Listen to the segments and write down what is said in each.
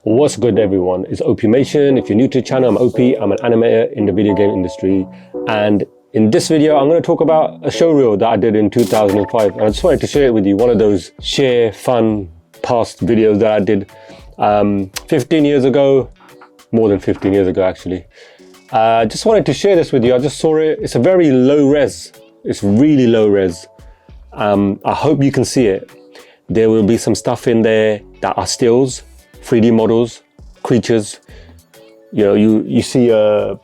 What's good everyone, it's Opimation. If you're new to the channel, I'm OP, I'm an animator in the video game industry, and in this video I'm going to talk about a showreel that I did in 2005, and I just wanted to share it with you, one of those share fun past videos that I did 15 years ago, more than 15 years ago actually. Just wanted to share this with you. I just saw it, it's a very low res, it's really low res. I hope you can see it. There will be some stuff in there that are stills, 3D models, creatures. You know, you see the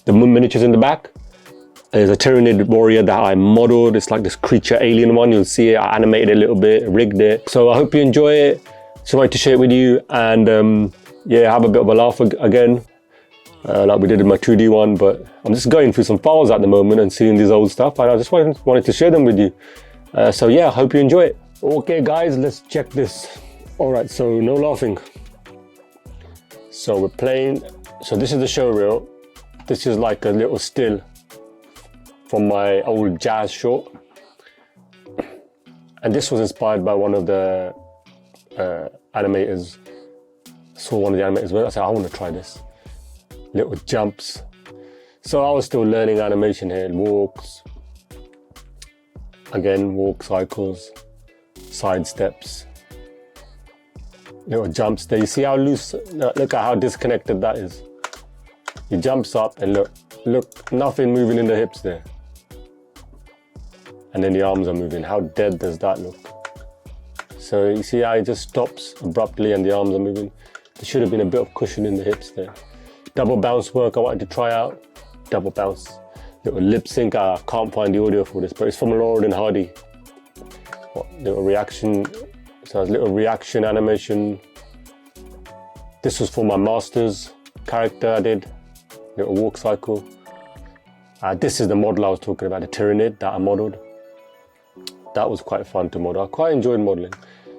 miniatures in the back. There's a Tyranid warrior that I modeled. It's like this creature alien one. You'll see it. I animated it a little bit, rigged it. So I hope you enjoy it. Just wanted to share it with you and yeah, have a bit of a laugh again, like we did in my 2D one. But I'm just going through some files at the moment and seeing these old stuff, and I just wanted to share them with you. So yeah, I hope you enjoy it. Okay guys, let's check this. All right, so no laughing. So we're playing, so this is the showreel. This is like a little still from my old jazz short. And this was inspired by one of the animators. Saw one of the animators, I said, I want to try this. Little jumps. So I was still learning animation here. Walks, again, walk cycles, side steps. Little jumps there. You see how loose, look at how disconnected that is. He jumps up and look, nothing moving in the hips there. And then the arms are moving. How dead does that look? So you see how he just stops abruptly and the arms are moving. There should have been a bit of cushion in the hips there. Double bounce work I wanted to try out. Double bounce. Little lip sync, I can't find the audio for this, but it's from Laurel and Hardy. What, little reaction. So it's little reaction animation. This was for my master's character I did. Little walk cycle. This is the model I was talking about, the Tyranid that I modeled. That was quite fun to model. I quite enjoyed modeling.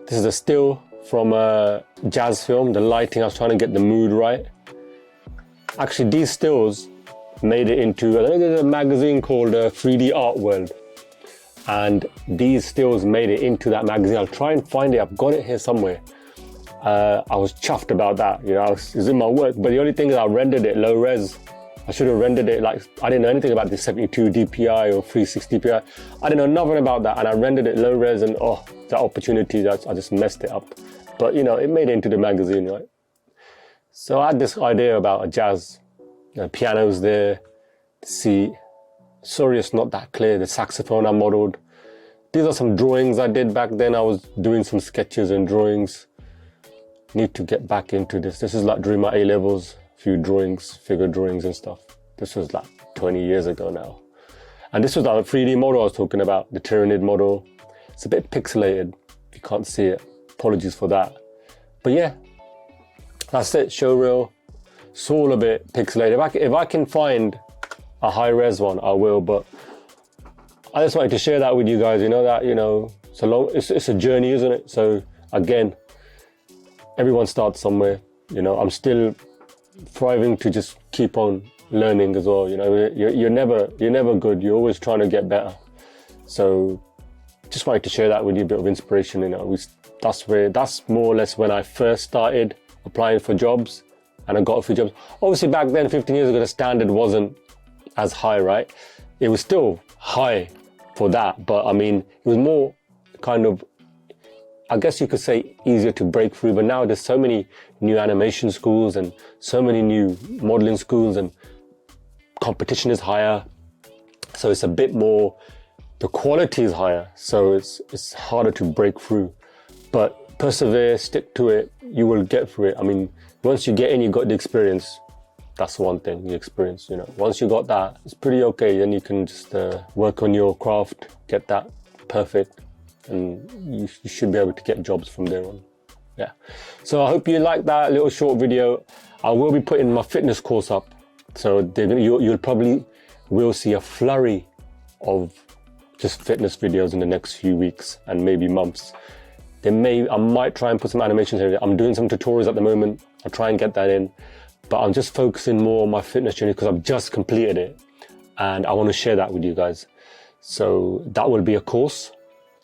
This is a still from a jazz film. The lighting, I was trying to get the mood right. Actually, these stills made it into, I think there's a magazine called 3D Art World. And these stills made it into that magazine. I'll try and find it. I've got it here somewhere. I was chuffed about that. You know, it was in my work. But the only thing is I rendered it low res. I should have rendered it like, I didn't know anything about the 72 DPI or 360 DPI. I didn't know nothing about that. And I rendered it low res and oh, that opportunity, I just messed it up. But you know, it made it into the magazine, right? So I had this idea about a jazz, pianos there, seat. Sorry, it's not that clear. The saxophone I modeled. These are some drawings I did back then. I was doing some sketches and drawings. Need to get back into this. This is like during my A-levels, few drawings, figure drawings and stuff. This was like 20 years ago now. And this was like a 3D model I was talking about, the Tyranid model. It's a bit pixelated, if you can't see it. Apologies for that. But yeah, that's it, showreel. It's all a bit pixelated. If I can find a high res one, I will, but I just wanted to share that with you guys. You know that, you know, it's a journey, isn't it? So again, everyone starts somewhere. You know, I'm still thriving to just keep on learning as well. You know, you're never good. You're always trying to get better. So just wanted to share that with you, a bit of inspiration. You know, that's more or less when I first started applying for jobs, and I got a few jobs. Obviously back then, 15 years ago, the standard wasn't as high, right? It was still high for that, but I mean, it was more kind of, I guess you could say, easier to break through. But now there's so many new animation schools and so many new modeling schools, and competition is higher. So it's a bit more, the quality is higher. So it's harder to break through, but persevere, stick to it. You will get through it. I mean, once you get in, you got the experience. That's one thing, the experience, you know. Once you got that, it's pretty okay. Then you can just work on your craft, get that perfect, and you should be able to get jobs from there on. Yeah. So I hope you like that little short video. I will be putting my fitness course up. So you'll probably will see a flurry of just fitness videos in the next few weeks and maybe months. I might try and put some animations here. I'm doing some tutorials at the moment. I'll try and get that in. But I'm just focusing more on my fitness journey because I've just completed it and I want to share that with you guys. So that will be a course.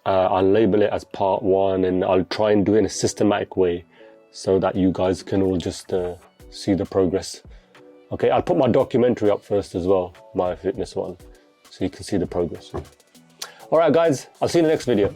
I'll label it as part 1 and I'll try and do it in a systematic way so that you guys can all just see the progress. Okay, I'll put my documentary up first as well, my fitness one, so you can see the progress. All right, guys, I'll see you in the next video.